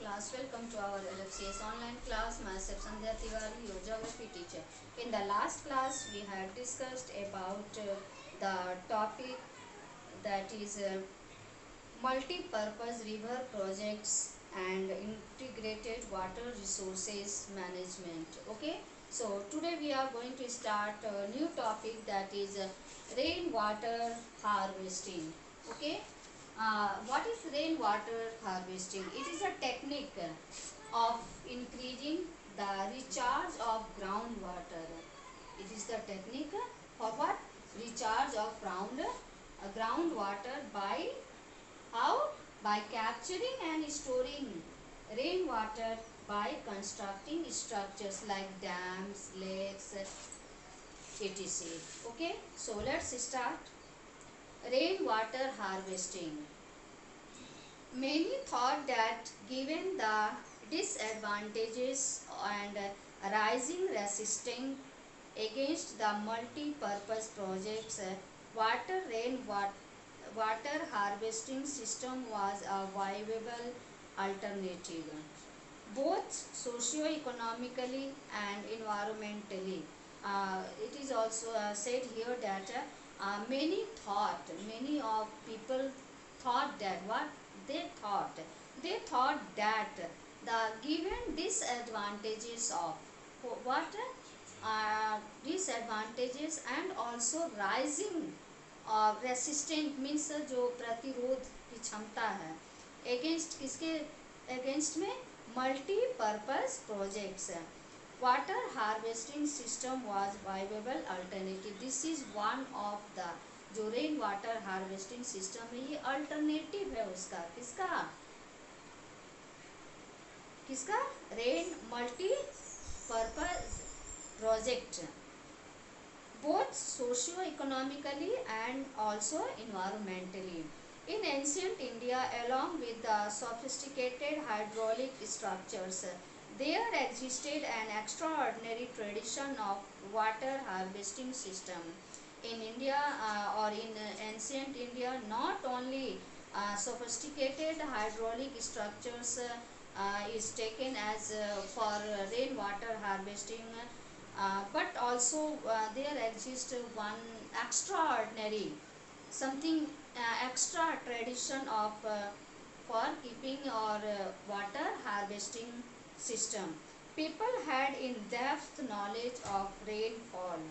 class. Welcome to our LFCS online class. Myself Sandhya Tiwari, your geography teacher. In the last class, we had discussed about the topic that is multi-purpose river projects and integrated water resources management. Okay, so today we are going to start a new topic that is rainwater harvesting. Okay, what is rainwater harvesting? It is a technique of increasing the recharge of groundwater. It is the technique for what? Recharge of groundwater by how? By capturing and storing rainwater by constructing structures like dams, lakes, etc. Okay, so let's start. Rainwater harvesting. Many thought that given the disadvantages and rising resistance against the multi-purpose projects, water harvesting system was a viable alternative, both socio-economically and environmentally. It is also said here that many of people thought that what they thought that the given disadvantages of what disadvantages and also rising resistant means जो प्रतिरोध की क्षमता है against किसके against में multipurpose projects है water harvesting system was viable alternative this is one of the जो rain water harvesting system है ये अल्टरनेटिव है उसका किसका किसका rain multipurpose project both socio-economically and also environmentally. In ancient India, along with the sophisticated hydraulic structures, there existed an extraordinary tradition of water harvesting system. In India or in ancient India, not only sophisticated hydraulic structures is taken as for rainwater harvesting, but also there exists one extraordinary something extra tradition of for keeping or water harvesting system. People had in-depth knowledge of rainfall.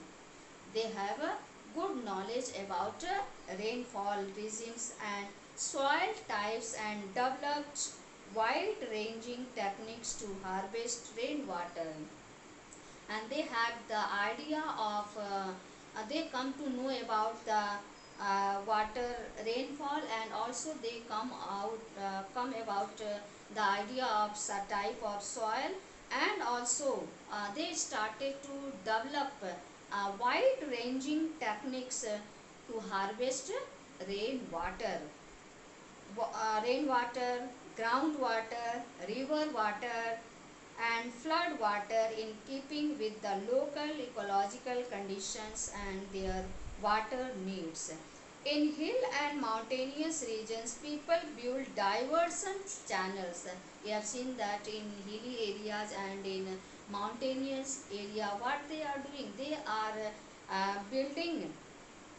They have a good knowledge about rainfall regimes and soil types and developed wide-ranging techniques to harvest rainwater, and they have the idea of they come to know about the water rainfall, and also they come about the idea of some type of soil, and also they started to develop wide ranging techniques to harvest rainwater, rainwater, groundwater, river water, and flood water in keeping with the local ecological conditions and their water needs. In hill and mountainous regions, people build diversion channels. We have seen that in hilly areas and in mountainous area, what they are doing, they are building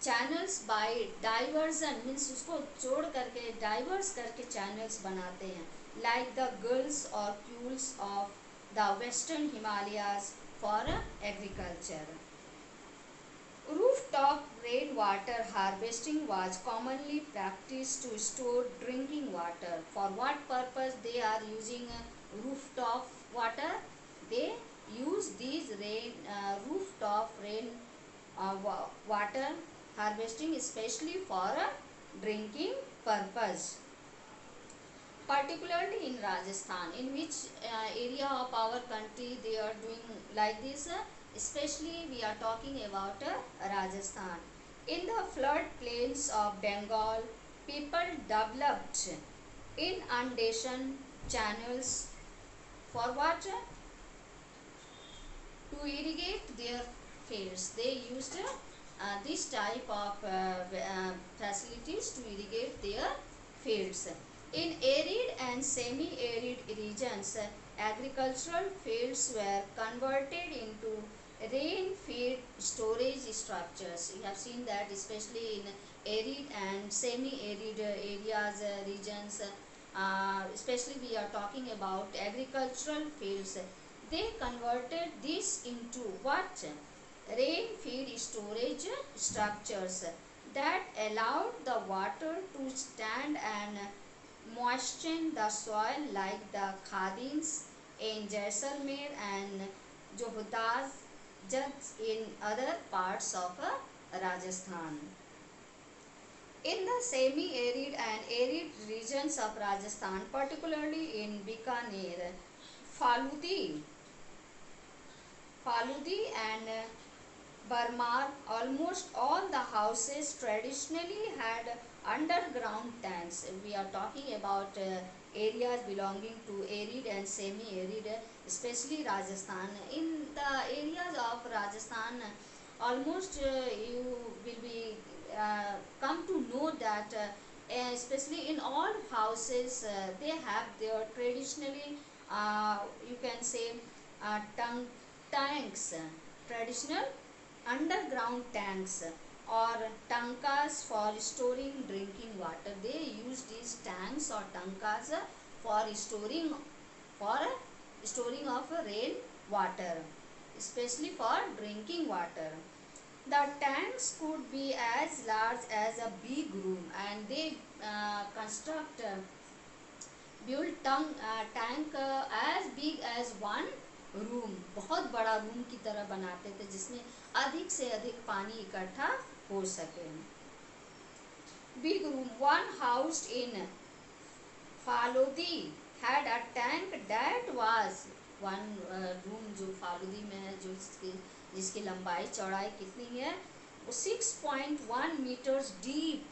channels by diversion means उसको जोड़ करके diverse करके channels बनाते हैं like the guls और kuls of the western Himalayas for agriculture. Rooftop rainwater harvesting was commonly practiced to store drinking water. For what purpose they are using rooftop water? They use these rooftop rain water harvesting especially for a drinking purpose, particularly in Rajasthan, in which area of our country they are doing like this, especially we are talking about Rajasthan. In the flood plains of Bengal, people developed inundation channels for what? To irrigate their fields. They used this type of facilities to irrigate their fields. In arid and semi-arid regions, agricultural fields were converted into rain-fed storage structures. You have seen that especially in arid and semi-arid areas, regions, especially we are talking about agricultural fields. They converted this into what? Rain-fed storage structures that allowed the water to stand and moisten the soil like the Khadins in Jaisalmer and Johdaz in other parts of Rajasthan. In the semi-arid and arid regions of Rajasthan, particularly in Bikaner, Faludi, Faludi and Barmar, almost all the houses traditionally had underground tanks. We are talking about areas belonging to arid and semi-arid, especially Rajasthan. In the areas of Rajasthan, almost you will be come to know that especially in all houses they have their traditionally you can say tanks, traditional underground tanks or tankas for storing drinking water. They use these tanks or tankas for for storing of rain water, especially for drinking water. The tanks could be as large as a big room, and they construct build tank as big as one room, बहुत बड़ा room की तरह बनाते थे जिसमें अधिक से अधिक पानी इकट्ठा हो सके. Big room, one housed in Falodi had a tank that was one room जो फालूदी में है, जो जिसकी लंबाई चौड़ाई कितनी है, वो 6.1 meters deep,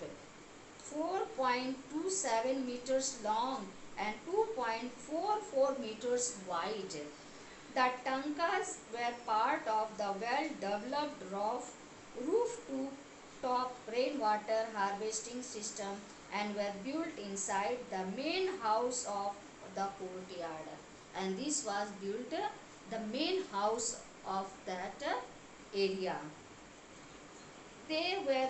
4.27 meters long and 2.44 meters wide. The tankas were part of the well-developed roof-to-top rainwater harvesting system and were built inside the main house of the courtyard. And this was built the main house of that area. They were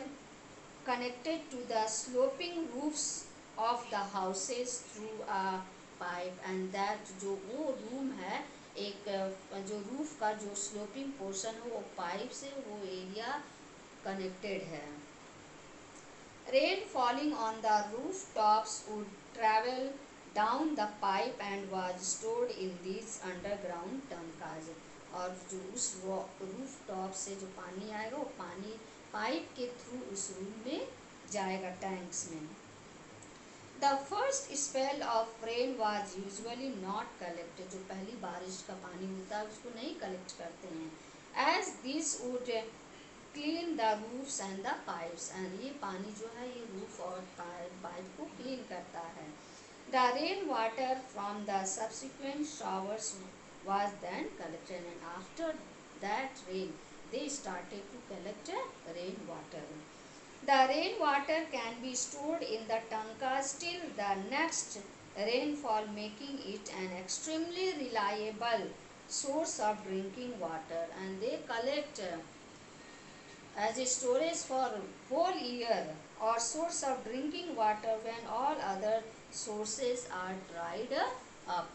connected to the sloping roofs of the houses through a pipe, and that जो वो room है, एक जो roof का जो sloping portion है वो pipe से वो एरिया कनेक्टेड है. Rain falling on the rooftops would travel down the pipe and was stored in these underground tankas. और जो उस रूफ टॉप से जो पानी आएगा वो पानी पाइप के थ्रू उस रूम में जाएगा, टैंक्स में. The first spell of rain was usually not collected. जो पहली बारिश का पानी होता है उसको नहीं कलेक्ट करते हैं, as this would clean the roofs and the pipes. and ये पानी जो है ये रूफ और पाइप को क्लीन करता है. The rain water from the subsequent showers was then collected, and after that rain they started to collect rain water. The rainwater can be stored in the tankas till the next rainfall, making it an extremely reliable source of drinking water. And they collect as a storage for whole year or source of drinking water when all other sources are dried up.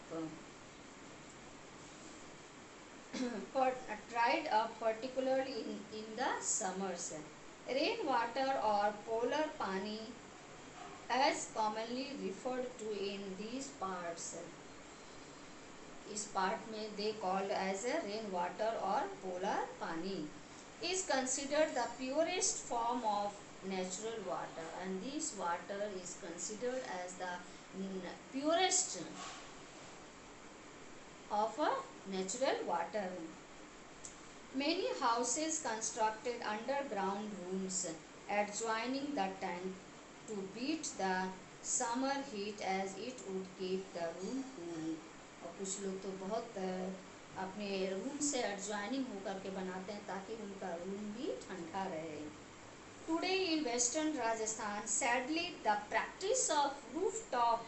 Dried up particularly in the summers. Rainwater or polar pani as commonly referred to in these parts, इस part में they called as a rainwater or polar pani, is considered the purest form of natural water, and this water is considered as the purest of a natural water. Many houses constructed underground rooms adjoining the tank to beat the summer heat, as it would keep the room cool. और कुछ लोग तो बहुत अपने room से adjoining होकर के बनाते हैं ताकि उनका रूम भी ठंडा रहे. Today in western Rajasthan, sadly the practice of rooftop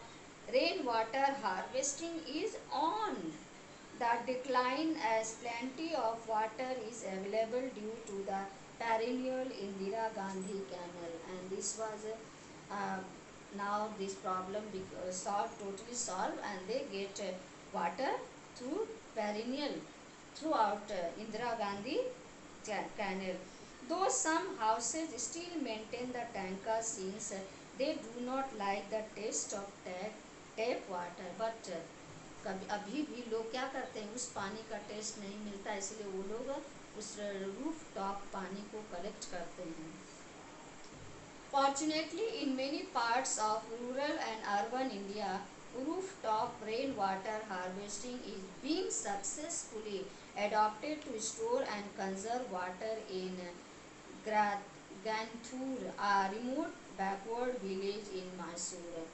rainwater harvesting is on the decline as plenty of water is available due to the perennial Indira Gandhi Canal, and this was uh, now this problem totally solved, and they get water through perennial throughout Indira Gandhi Canal. Though some houses still maintain the tanka since they do not like the taste of tap water, but कभी अभी भी लोग क्या करते हैं, उस पानी का टेस्ट नहीं मिलता, इसलिए वो लोग उस रूफ टॉप पानी को कलेक्ट करते हैं. Fortunately, in many parts of rural and urban India, rooftop rainwater harvesting is being successfully adopted to store and conserve water in Ganthur, a remote backward village in Mysore.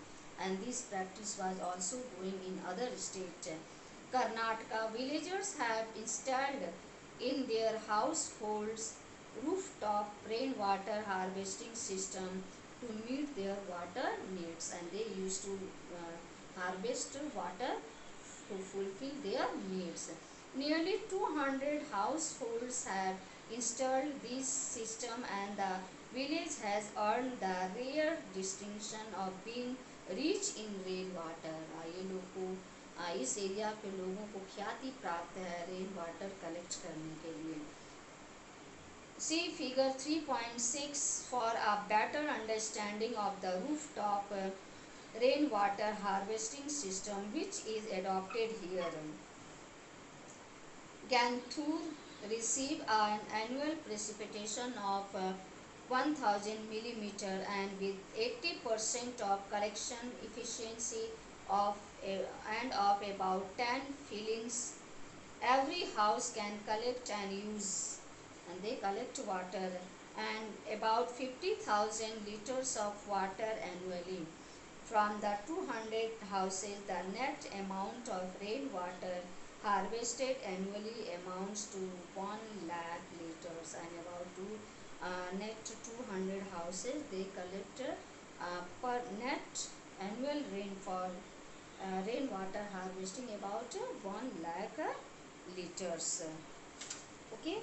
And this practice was also going in other states. Karnataka villagers have installed in their households rooftop rainwater harvesting system to meet their water needs, and they used to harvest water to fulfill their needs. Nearly 200 households have installed this system, and the village has earned the rare distinction of being rich in rain water. ये लोग को इस area के लोगों को ख्याति प्राप्त है रेन वाटर कलेक्ट करने के लिए. See figure 3.6 for a better understanding of the rooftop rainwater harvesting system which is adopted here. Ganthur receive an annual precipitation of 1000 millimeter, and with 80% of collection efficiency of and of about 10 fillings, every house can collect and use, and they collect water and about 50,000 liters of water annually. From the 200 houses, the net amount of rainwater harvested annually amounts to 1 lakh liters, and about net 200 houses they collect per net annual rainfall rainwater harvesting about 1 lakh liters. Okay,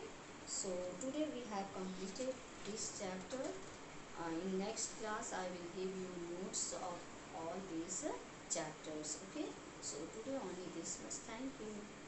so today we have completed this chapter. In next class I will give you notes of all these chapters. Okay, so today only this much. Thank you.